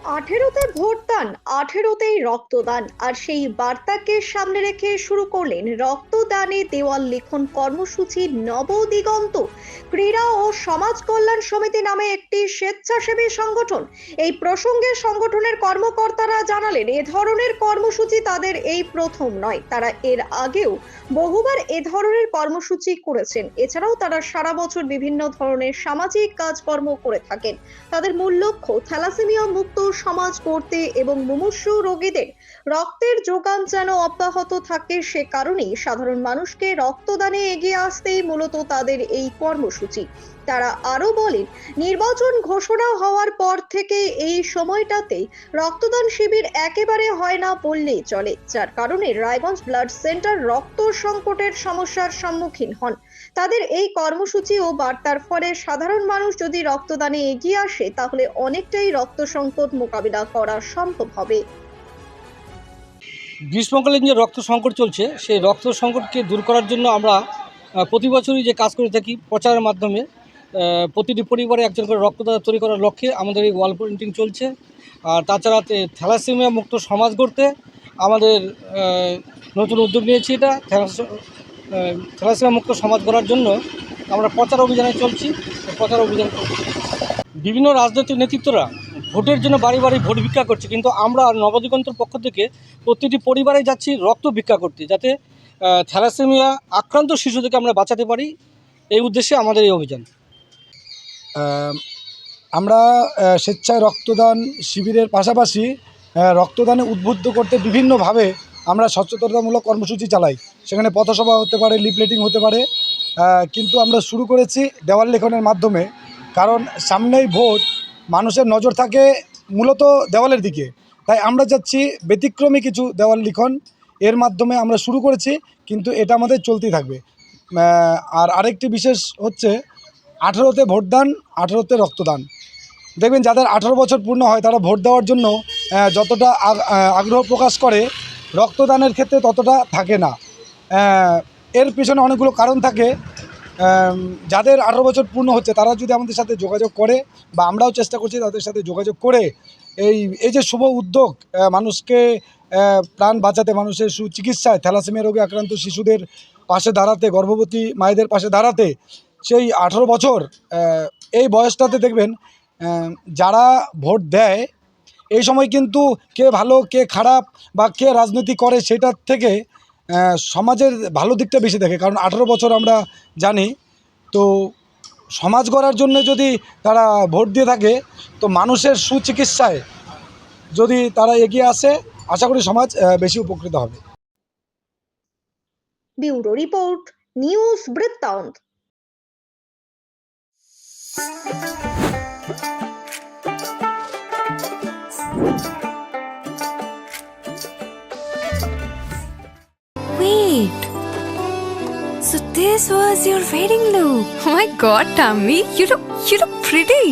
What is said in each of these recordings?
18তে ভোটদান, 18তেই রক্তদান, আর সেই বার্তাকে সামনে রেখে শুরু করলেন রক্তদানে দেওয়াল লিখন কর্মসূচি নবদিগন্ত ক্রীড়া ও সমাজ কল্যাণ সমিতি নামে একটি স্বেচ্ছাসেবী সংগঠন। এই প্রসঙ্গে সংগঠনের কর্মকর্তারা জানালেন, এ ধরনের কর্মসূচি তাদের এই প্রথম নয়, তারা এর আগেও বহুবার এ ধরনের কর্মসূচি করেছেন। এছাড়াও তারা সারা বছর বিভিন্ন ধরনের সামাজিক কাজকর্ম করে থাকেন। তাদের মূল লক্ষ্য থ্যালাসেমিয়া মুক্ত সমাজ গড়তে এবং মুমূর্ষু রোগীদের রক্তের যোগান যেন অব্যাহত থাকে। সে কারণেই সাধারণ মানুষকে রক্তদানে এগিয়ে আসতেই মূলত তাদের এই কর্মসূচি। তারা আরো বলেন, নির্বাচন ঘোষণা হওয়ার পর থেকে এই সময়টাতে রক্তদান শিবির একেবারে হয় না বললেই চলে, যার কারণে রায়গঞ্জ ব্লাড সেন্টার রক্ত সংকটের সমস্যার সম্মুখীন হন। তাদের এই কর্মসূচি ও বার্তার ফলে সাধারণ মানুষ যদি রক্তদানে এগিয়ে আসে, তাহলে অনেকটাই রক্ত সংকট মোকাবিলা করা সম্ভব হবে। গ্রীষ্মকালীন যে রক্ত সংকট চলছে, সেই রক্ত সংকটকে দূর করার জন্য আমরা প্রতি বছরই যে কাজ করে থাকি প্রচারের মাধ্যমে, প্রতিটি পরিবারে একজন করে রক্তদাতা তৈরি করার লক্ষ্যে আমাদের এই ওয়াল পেন্টিং চলছে। আর তাছাড়া থ্যালাসেমিয়া মুক্ত সমাজ গড়তে আমাদের নতুন উদ্যোগ নিয়েছি। এটা থ্যালাসেমিয়া মুক্ত সমাজ গড়ার জন্য আমরা প্রচার অভিযানে চলছি। বিভিন্ন রাজনৈতিক নেতৃত্বরা ভোটের জন্য বাড়ি বাড়ি ভোট ভিক্ষা করছে, কিন্তু আমরা নবদিগন্তর পক্ষ থেকে প্রতিটি পরিবারে যাচ্ছি রক্ত ভিক্ষা করতে, যাতে থ্যালাসেমিয়া আক্রান্ত শিশুদেরকে আমরা বাঁচাতে পারি। এই উদ্দেশ্যে আমাদের এই অভিযান। আমরা স্বেচ্ছায় রক্তদান শিবিরের পাশাপাশি রক্তদানে উদ্বুদ্ধ করতে বিভিন্নভাবে আমরা সচেতনতামূলক কর্মসূচি চালাই। সেখানে পথসভা হতে পারে, লিফলেটিং হতে পারে, কিন্তু আমরা শুরু করেছি দেওয়াল লেখনের মাধ্যমে। কারণ সামনেই ভোট, মানুষের নজর থাকে মূলত দেওয়ালের দিকে, তাই আমরা যাচ্ছি ব্যতিক্রমী কিছু দেওয়াল লিখন এর মাধ্যমে আমরা শুরু করেছি, কিন্তু এটা আমাদের চলতেই থাকবে। আর আরেকটি বিশেষ হচ্ছে 18তে ভোটদান, 18তে রক্তদান। দেখবেন যাদের 18 বছর পূর্ণ হয় তারা ভোট দেওয়ার জন্য যতটা আগ্রহ প্রকাশ করে, রক্তদানের ক্ষেত্রে ততটা থাকে না। এর পিছনে অনেকগুলো কারণ থাকে। যাদের 18 বছর পূর্ণ হচ্ছে তারা যদি আমাদের সাথে যোগাযোগ করে, বা আমরাও চেষ্টা করছি তাদের সাথে যোগাযোগ করে এই যে শুভ উদ্যোগ, মানুষকে প্রাণ বাঁচাতে, মানুষের সুচিকিৎসায়, থ্যালাসেমিয়া রোগে আক্রান্ত শিশুদের পাশে দাঁড়াতে, গর্ভবতী মায়েদের পাশে দাঁড়াতে, সেই 18 বছর এই বয়সটাতে দেখবেন যারা ভোট দেয় এই সময় কিন্তু কে ভালো কে খারাপ বা কে রাজনীতি করে সেটার থেকে সমাজের ভালো দিকটা বেশি দেখে। কারণ 18 বছর আমরা জানি, তো সমাজ গড়ার জন্য যদি তারা ভোট দিয়ে থাকে, তো মানুষের সুচিকিৎসায় যদি তারা এগিয়ে আসে, আশা করি সমাজ বেশি উপকৃত হবে। ব্যুরো রিপোর্ট, নিউজ বৃত্তান্ত। Wait, so this was your wedding look? Oh my god, Tammy, you look pretty.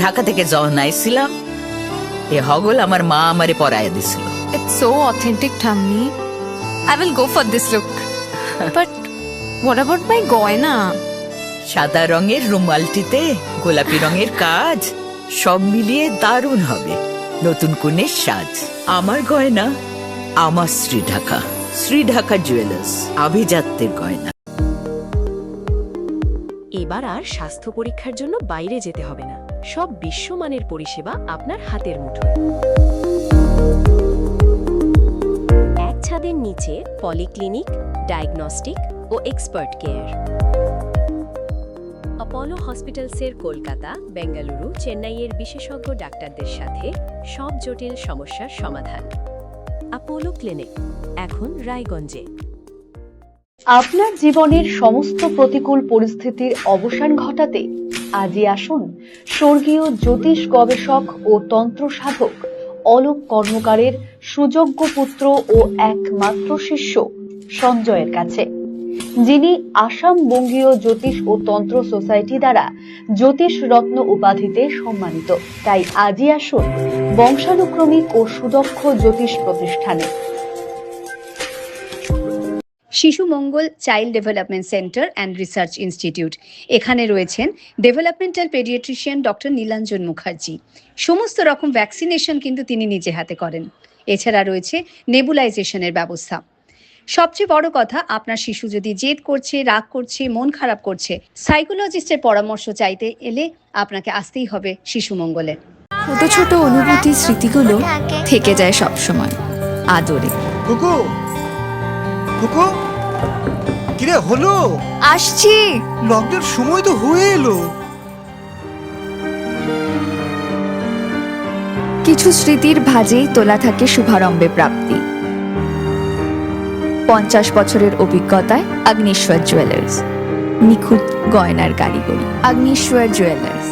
Dhaka থেকে যখন আইছিলাম, এ হগল আমার মা আমারে পরাইয়া দিছিল। It's so authentic, Tammy. I will go for this look. But what about my goina? সাদা রঙের রুমালটিতে গোলাপি রঙের কাজ, সব মিলিয়ে দারুণ হবে নতুন কনের সাজ। আমার গয়না আমার শ্রী ঢাকা জুয়েলার্স, আভিজাত্যের গয়না। এবার আর স্বাস্থ্য পরীক্ষার জন্য বাইরে যেতে হবে না, সব বিশ্বমানের পরিষেবা আপনার হাতের মুঠোয়। এক ছাদের নিচে পলিক্লিনিক, ডায়াগনস্টিক ও এক্সপার্ট কেয়ার। অপোলো হসপিটালসের কলকাতা, বেঙ্গালুরু, চেন্নাইয়ের বিশেষজ্ঞ ডাক্তারদের সাথে সব জটিল সমস্যার সমাধান। অপোলো ক্লিনিক এখন রায়গঞ্জে। আপনার জীবনের সমস্ত প্রতিকূল পরিস্থিতির অবসান ঘটাতে আজই আসুন স্বর্গীয় জ্যোতিষ গবেষক ও তন্ত্র সাধক অলোক কর্মকারের সুযোগ্য পুত্র ও একমাত্র শিষ্য সঞ্জয়ের কাছে, যিনি আসাম বঙ্গীয় জ্যোতিষ ও তন্ত্র সোসাইটি দ্বারা জ্যোতিষ রত্ন উপাধিতে সম্মানিত। তাই আজই আসুন বংশানুক্রমিক ও সুদক্ষ জ্যোতিষ প্রতিষ্ঠানে। Shishu Mangal child development centre and research institute. এখানে রয়েছেন developmental paediatrician doctor Nilanjan Mukherjee. সমস্ত রকম ভ্যাকসিনেশন কিন্তু তিনি নিজে হাতে করেন। এছাড়া রয়েছে নেবুলাইজেশনের ব্যবস্থা। সবচেয়ে বড় কথা, আপনার শিশু যদি জেদ করছে, রাগ করছে, মন খারাপ করছে, সাইকোলজিস্টের পরামর্শ চাইতে এলে আপনাকে আসতেই হবে শিশু মঙ্গলে। ছোট ছোট অনুভূতি স্মৃতিগুলো থেকে যায় সব সময় আদরে। কুকু কুকু কিরে হলো? আসছি। লকডাউন সময় তো হয়ে এলো। কিছু স্মৃতির ভাজেই তোলা থাকে শুভারম্ভে প্রাপ্তি। 50 বছরের অভিজ্ঞতায় অগ্নিশ্বর জুয়েলার্স, নিখুঁত গয়নার কারিগরি। Agnishwar jewellers,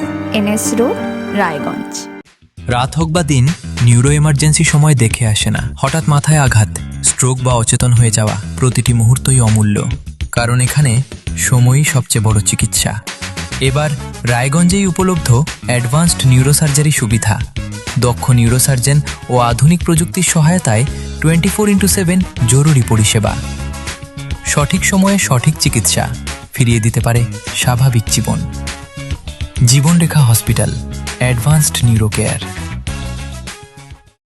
NS road, Raiganj. রাত হোক বা দিন, নিউরো এমার্জেন্সি সময় দেখে আসে না। হঠাৎ মাথায় আঘাত, স্ট্রোক বা অচেতন হয়ে যাওয়া, প্রতিটি মুহূর্তই অমূল্য, কারণ এখানে সময়ই সবচেয়ে বড় চিকিৎসা। এবার রায়গঞ্জেই উপলব্ধ অ্যাডভান্সড নিউরোসার্জারি সুবিধা। দক্ষ নিউরোসার্জন ও আধুনিক প্রযুক্তির সহায়তায় 24x7 জরুরি পরিষেবা। সঠিক সময়ে সঠিক চিকিৎসা ফিরিয়ে দিতে পারে স্বাভাবিক জীবন। জীবনরেখা হসপিটাল, অ্যাডভান্সড নিউরো কেয়ার।